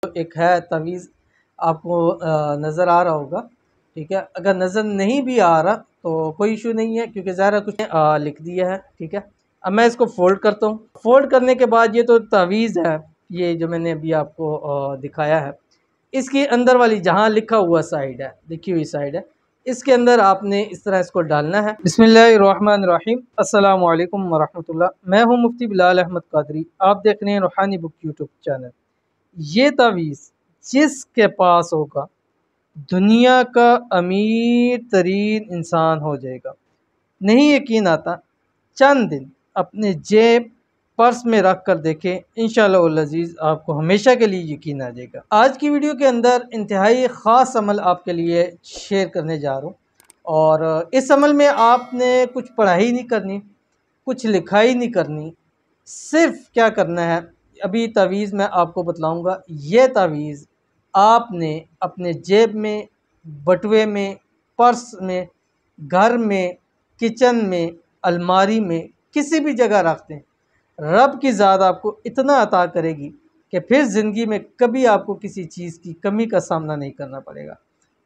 एक है तवीज़ आपको नज़र आ रहा होगा, ठीक है। अगर नज़र नहीं भी आ रहा तो कोई इशू नहीं है, क्योंकि ज़रा कुछ लिख दिया है, ठीक है। अब मैं इसको फ़ोल्ड करता हूँ। फ़ोल्ड करने के बाद ये तो तवीज़ है, ये जो मैंने अभी आपको दिखाया है, इसके अंदर वाली जहाँ लिखा हुआ साइड है, लिखी हुई साइड है, इसके अंदर आपने इस तरह इसको डालना है। बिस्मिल्लाहिर्रहमानिर्रहीम, अस्सलामु अलैकुम वरहमतुल्लाह। मैं हूँ मुफ्ती बिलाल अहमद कादरी, आप देख रहे हैं रूहानी बुक यूट्यूब चैनल। ये तावीज़ जिसके पास होगा दुनिया का अमीर तरीन इंसान हो जाएगा। नहीं यकीन आता, चंद दिन अपने जेब पर्स में रख कर देखें, इंशाअल्लाह अज़ीज़ आपको हमेशा के लिए यकीन आ जाएगा। आज की वीडियो के अंदर इंतहाई ख़ास अमल आपके लिए शेयर करने जा रहा हूँ, और इस अमल में आपने कुछ पढ़ाई नहीं करनी, कुछ लिखाई नहीं करनी, सिर्फ क्या करना है, अभी तावीज़ मैं आपको बतलाऊँगा। ये तावीज़ आपने अपने जेब में, बटुए में, पर्स में, घर में, किचन में, अलमारी में, किसी भी जगह रख दें, रब की ज़ात आपको इतना अता करेगी कि फिर ज़िंदगी में कभी आपको किसी चीज़ की कमी का सामना नहीं करना पड़ेगा।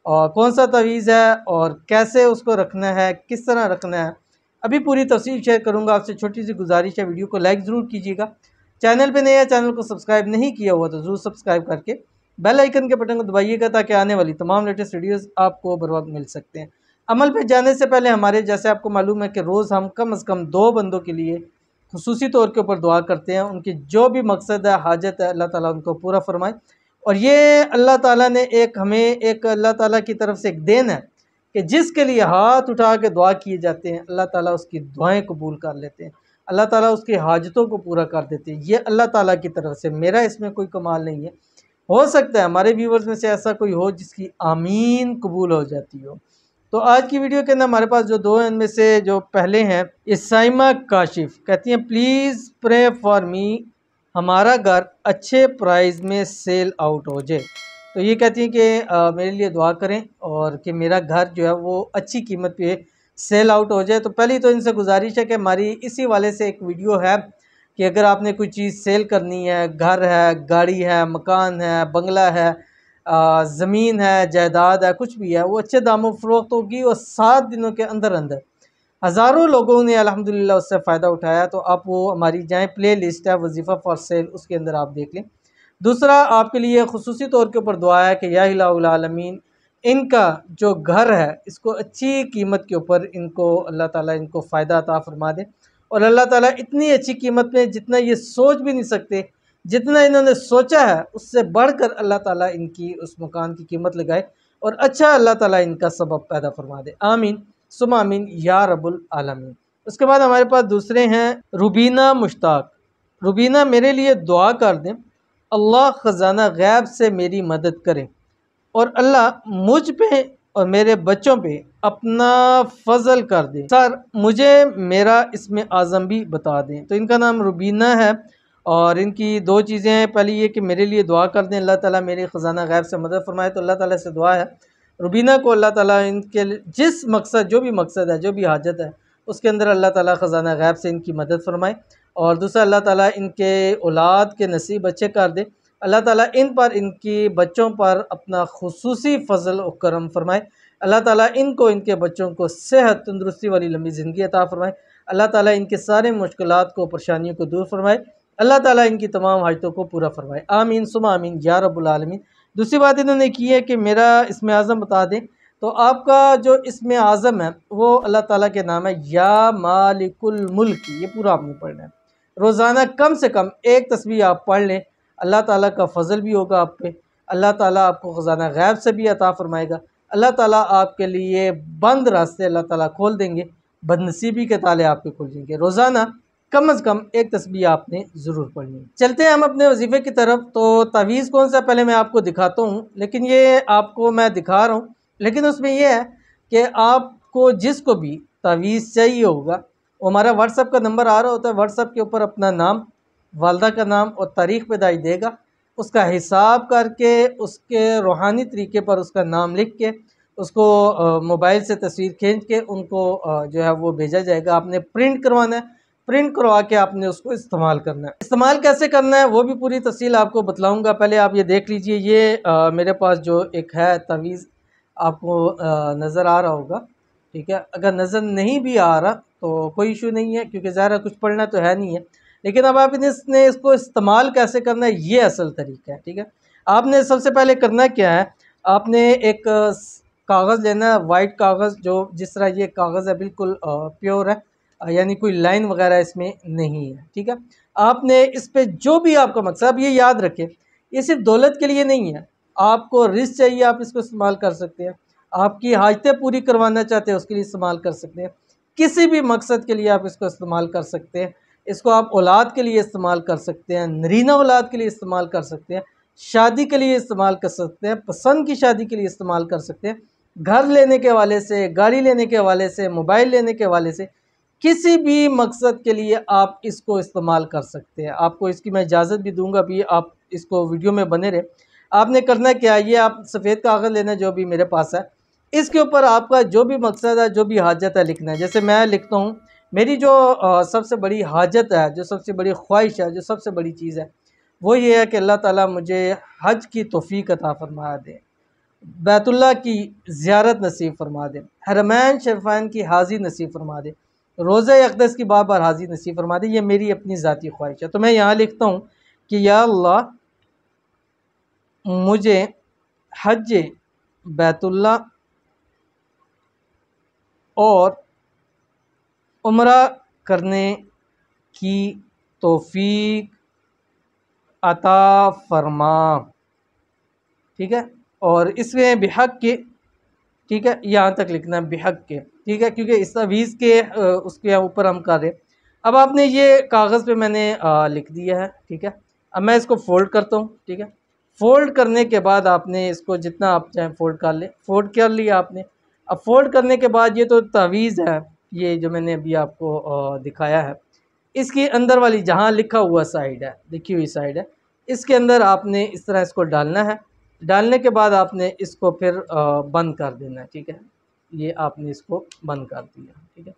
और कौन सा तावीज़ है और कैसे उसको रखना है, किस तरह रखना है, अभी पूरी तफसील शेयर करूंगा। आपसे छोटी सी गुजारिश है, वीडियो को लाइक ज़रूर कीजिएगा। चैनल पे नए है, चैनल को सब्सक्राइब नहीं किया हुआ तो ज़रूर सब्सक्राइब करके बेल आइकन के बटन को दबाइएगा, ताकि आने वाली तमाम लेटेस्ट वीडियोस आपको बर वक्त मिल सकते हैं। अमल पे जाने से पहले हमारे जैसे आपको मालूम है कि रोज़ हम कम अज़ कम 2 बंदों के लिए खुसूसी तौर के ऊपर दुआ करते हैं। उनकी जो भी मकसद है, हाजत है, अल्लाह ताला उनको पूरा फरमाए। और ये अल्लाह ताला ने एक अल्लाह ताला की तरफ से एक देन है कि जिसके लिए हाथ उठा के दुआ किए जाते हैं, अल्लाह ताला उसकी दुआएं कबूल कर लेते हैं, अल्लाह ताला उसकी हाजतों को पूरा कर देते हैं। ये अल्लाह ताला की तरफ से, मेरा इसमें कोई कमाल नहीं है। हो सकता है हमारे व्यूवर्स में से ऐसा कोई हो जिसकी आमीन कबूल हो जाती हो। तो आज की वीडियो के अंदर हमारे पास जो दो हैं, इनमें से जो पहले हैं, इसाइमा काशिफ कहती हैं, प्लीज़ प्रे फॉर मी, हमारा घर अच्छे प्राइस में सेल आउट हो जाए। तो ये कहती हैं कि मेरे लिए दुआ करें और कि मेरा घर जो है वो अच्छी कीमत पे सेल आउट हो जाए। तो पहली तो इनसे गुजारिश है कि हमारी इसी वाले से एक वीडियो है कि अगर आपने कोई चीज़ सेल करनी है, घर है, गाड़ी है, मकान है, बंगला है, ज़मीन है, जायदाद है, कुछ भी है, वो अच्छे दामों फ़रोख्त होगी और 7 दिनों के अंदर अंदर हज़ारों लोगों ने अल्हम्दुलिल्लाह उससे फ़ायदा उठाया। तो आप वो हमारी जाएँ, प्ले लिस्ट है वजीफ़ा फॉर सेल, उसके अंदर आप देख लें। दूसरा आपके लिए खुसूसी तौर के ऊपर दुआ है कि या इलाहुल आलमीन, इनका जो घर है इसको अच्छी कीमत के ऊपर इनको अल्लाह ताला इनको फ़ायदा अता फ़रमा दे। और अल्लाह ताला इतनी अच्छी कीमत में, जितना ये सोच भी नहीं सकते, जितना इन्होंने सोचा है उससे बढ़कर अल्लाह ताला इनकी उस मकान की कीमत लगाए और अच्छा अल्लाह ताला इनका सबब पैदा फरमा दे। आमीन सुमा आमीन या रब्बुल आलमीन। उसके बाद हमारे पास दूसरे हैं रुबीना मुश्ताक। रुबीना, मेरे लिए दुआ कर दें, अल्लाह ख़जाना गैब से मेरी मदद करे और अल्लाह मुझ पे और मेरे बच्चों पे अपना फजल कर दे। सर मुझे मेरा इसमें आज़म भी बता दें। तो इनका नाम रुबीना है और इनकी दो चीज़ें हैं। पहली ये कि मेरे लिए दुआ कर दें, अल्लाह ताला मेरी ख़जाना गैब से मदद फरमाए। तो अल्लाह ताला से दुआ है रुबीना को अल्लाह ताला इनके जिस मकसद, जो भी मकसद है, जो भी हाजत है, उसके अंदर अल्लाह ताला ख़जाना गैब से इनकी मदद फरमाए। और दूसरा, अल्लाह ताला इनके औलाद के नसीब अच्छे कर दे। अल्लाह ताला इन पर, इनकी बच्चों पर अपना खुसूसी फ़ज़ल और करम फरमाए। अल्लाह ताला इनको, इनके बच्चों को सेहत, तंदुरुस्ती वाली लंबी ज़िंदगी अता फरमाए। अल्लाह ताला इनके सारे मुश्किलात को, परेशानियों को दूर फरमाए। अल्लाह ताला इनकी तमाम हाजतों को पूरा फरमाए। आमीन सुमा आमीन या रब्बुल आलमीन। दूसरी बात इन्होंने की है कि मेरा इसमें आज़म बता दें। तो आपका जो इसमें आज़म है वो अल्लाह ताला के नाम है, या मालिकुल मुल्क। ये पूरा आपने पढ़ना है। रोज़ाना कम से कम एक तस्बीह आप पढ़ लें, अल्लाह ताला का फ़ज़ल भी होगा आप पे। अल्लाह ताला आपको ख़ज़ाना गैब से भी अता फ़रमाएगा। अल्लाह ताला आपके लिए बंद रास्ते अल्लाह ताला खोल देंगे, बदनसीबी के ताले आपके खुल जाएंगे। रोज़ाना कम अज़ कम एक तस्बीह आपने ज़रूर पढ़नी है। चलते हैं हम अपने वजीफ़े की तरफ। तो तावीज़ कौन सा पहले मैं आपको दिखाता हूँ, लेकिन ये आपको मैं दिखा रहा हूँ, लेकिन उसमें यह है कि आपको जिसको भी तावीज़ चाहिए होगा, वो हमारा व्हाट्सअप का नंबर आ रहा होता है, व्हाट्सअप के ऊपर अपना नाम, वालदा का नाम और तारीख़ पैदाइश देगा। उसका हिसाब करके, उसके रूहानी तरीके पर उसका नाम लिख के, उसको मोबाइल से तस्वीर खींच के उनको जो है वो भेजा जाएगा। आपने प्रिंट करवाना है, प्रिंट करवा के आपने उसको इस्तेमाल करना है। इस्तेमाल कैसे करना है वो भी पूरी तफसील आपको बतलाऊँगा। पहले आप ये देख लीजिए, ये मेरे पास जो एक है तावीज़, आपको नज़र आ रहा होगा, ठीक है। अगर नज़र नहीं भी आ रहा तो कोई इशू नहीं है, क्योंकि ज़ाहिर है कुछ पढ़ना तो है नहीं है। लेकिन अब आप इसने इसको इस्तेमाल कैसे करना है ये असल तरीका है, ठीक है। आपने सबसे पहले करना क्या है, आपने एक कागज़ लेना है, वाइट कागज़, जो जिस तरह ये कागज़ है बिल्कुल प्योर है, यानी कोई लाइन वगैरह इसमें नहीं है, ठीक है। आपने इस पे जो भी आपका मकसद, आप ये याद रखें, ये सिर्फ दौलत के लिए नहीं है। आपको रिस्क चाहिए, आप इसको इस्तेमाल कर सकते हैं। आपकी हाजतें पूरी करवाना चाहते हैं, उसके लिए इस्तेमाल कर सकते हैं। किसी भी मकसद के लिए आप इसको इस्तेमाल कर सकते हैं। इसको आप औलाद के लिए इस्तेमाल कर सकते हैं, नरीना औलाद के लिए इस्तेमाल कर सकते हैं, शादी के लिए इस्तेमाल कर सकते हैं, पसंद की शादी के लिए इस्तेमाल कर सकते हैं, घर लेने के हवाले से, गाड़ी लेने के हवाले से, मोबाइल लेने के हवाले से, किसी भी मकसद के लिए आप इसको इस्तेमाल कर सकते हैं। आपको इसकी मैं इजाज़त भी दूंगा भी, आप इसको वीडियो में बने रहे। आपने करना क्या है, ये आप सफ़ेद कागज़ लेना जो भी मेरे पास है, इसके ऊपर आपका जो भी मकसद है, जो भी हाजत है लिखना है। जैसे मैं लिखता हूँ, मेरी जो सबसे बड़ी हाजत है, जो सबसे बड़ी ख्वाहिश है, जो सबसे बड़ी चीज़ है, वो ये है कि अल्लाह ताला मुझे हज की तौफ़ीक अता फ़रमा दे, बैतुल्लाह की ज़ियारत नसीब फरमा दे, हरमैन शरीफ़ैन की हाज़ी नसीब फरमा दे, रोज़ा अक़दस की बार बार हाज़ी नसीब फरमा दे। ये मेरी अपनी ज़ाती ख्वाहिश है। तो मैं यहाँ लिखता हूँ कि या अल्लाह, मुझे हज बैतुल्लाह और उम्रा करने की तौफ़ीक अता फरमा, ठीक है। और इसमें बेहक के, ठीक है, यहाँ तक लिखना है बेहक के, ठीक है, क्योंकि इस तवीज़ के उसके ऊपर हम कर रहे हैं। अब आपने ये कागज़ पे मैंने लिख दिया है, ठीक है। अब मैं इसको फ़ोल्ड करता हूँ, ठीक है। फ़ोल्ड करने के बाद आपने इसको जितना आप चाहें फ़ोल्ड कर लें, फ़ोल्ड कर लिया आपने। अब फ़ोल्ड करने के बाद ये तो तावीज़ है, ये जो मैंने अभी आपको दिखाया है, इसकी अंदर वाली जहाँ लिखा हुआ साइड है, लिखी हुई साइड है, इसके अंदर आपने इस तरह इसको डालना है। डालने के बाद आपने इसको फिर बंद कर देना है, ठीक है। ये आपने इसको बंद कर दिया, ठीक है,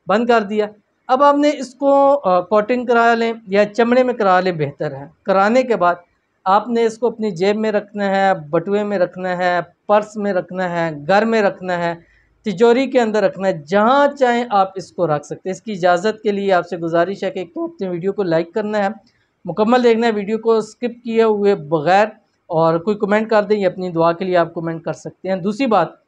बंद कर दिया। अब आपने इसको कोटिंग करा लें या चमड़े में करा लें, बेहतर है। कराने के बाद आपने इसको अपनी जेब में रखना है, बटुए में रखना है, पर्स में रखना है, घर में रखना है, तिजोरी के अंदर रखना है, जहाँ चाहें आप इसको रख सकते हैं। इसकी इजाज़त के लिए आपसे गुजारिश है कि एक तो अपने वीडियो को लाइक करना है, मुकम्मल देखना है, वीडियो को स्किप किए हुए बग़ैर, और कोई कमेंट कर दें, ये अपनी दुआ के लिए आप कमेंट कर सकते हैं। दूसरी बात,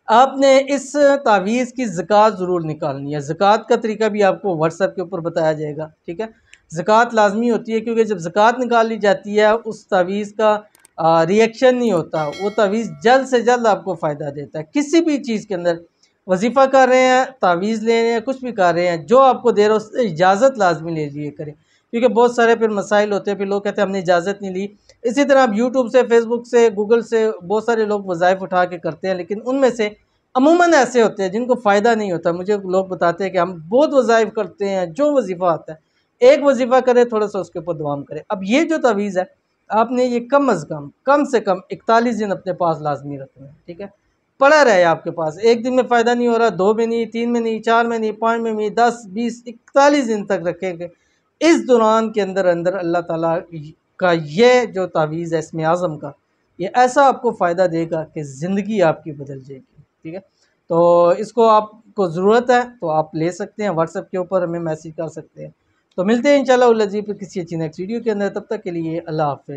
आपने इस तावीज़ की ज़कात ज़रूर निकालनी है। ज़कात का तरीका भी आपको व्हाट्सएप के ऊपर बताया जाएगा, ठीक है। ज़कात लाजमी होती है, क्योंकि जब ज़कात निकाल ली जाती है, उस तावीज़ का रिएक्शन नहीं होता। वो तावीज़ जल्द से जल्द आपको फ़ायदा देता है। किसी भी चीज़ के अंदर वजीफ़ा कर रहे हैं, तावीज़ ले रहे हैं, कुछ भी कर रहे हैं, जो आपको दे रहा है उससे इजाज़त लाजमी ले लिए करें, क्योंकि बहुत सारे फिर मसाइल होते हैं, फिर लोग कहते हैं हमने इजाज़त नहीं ली। इसी तरह आप यूट्यूब से, फेसबुक से, गूगल से बहुत सारे लोग वज़ाइफ उठा के करते हैं, लेकिन उनमें से अमूमन ऐसे होते हैं जिनको फ़ायदा नहीं होता। मुझे लोग बताते हैं कि हम बहुत वज़ाइफ करते हैं, जो वजीफ़ा आता है एक वजीफ़ा करें, थोड़ा सा उसके ऊपर दुआम करें। अब ये जो तावीज़ है, आपने ये कम अज़ कम से कम 41 दिन अपने पास लाजमी रखना है, ठीक है। पड़ा रहे आपके पास, एक दिन में फ़ायदा नहीं हो रहा, 2 में नहीं, 3 में नहीं, 4 में नहीं, 5 में नहीं, 10, 20, 41 दिन तक रखेंगे। इस दौरान के अंदर अंदर अल्लाह ताला का ये जो तावीज़ है इसमें आज़म का, ये ऐसा आपको फ़ायदा देगा कि ज़िंदगी आपकी बदल जाएगी, ठीक है। तो इसको आपको ज़रूरत है तो आप ले सकते हैं, व्हाट्सएप के ऊपर हमें मैसेज कर सकते हैं। तो मिलते हैं इंशाअल्लाह किसी अच्छी नेक्स्ट वीडियो के अंदर। तब तक के लिए अल्लाह हाफ़िज़।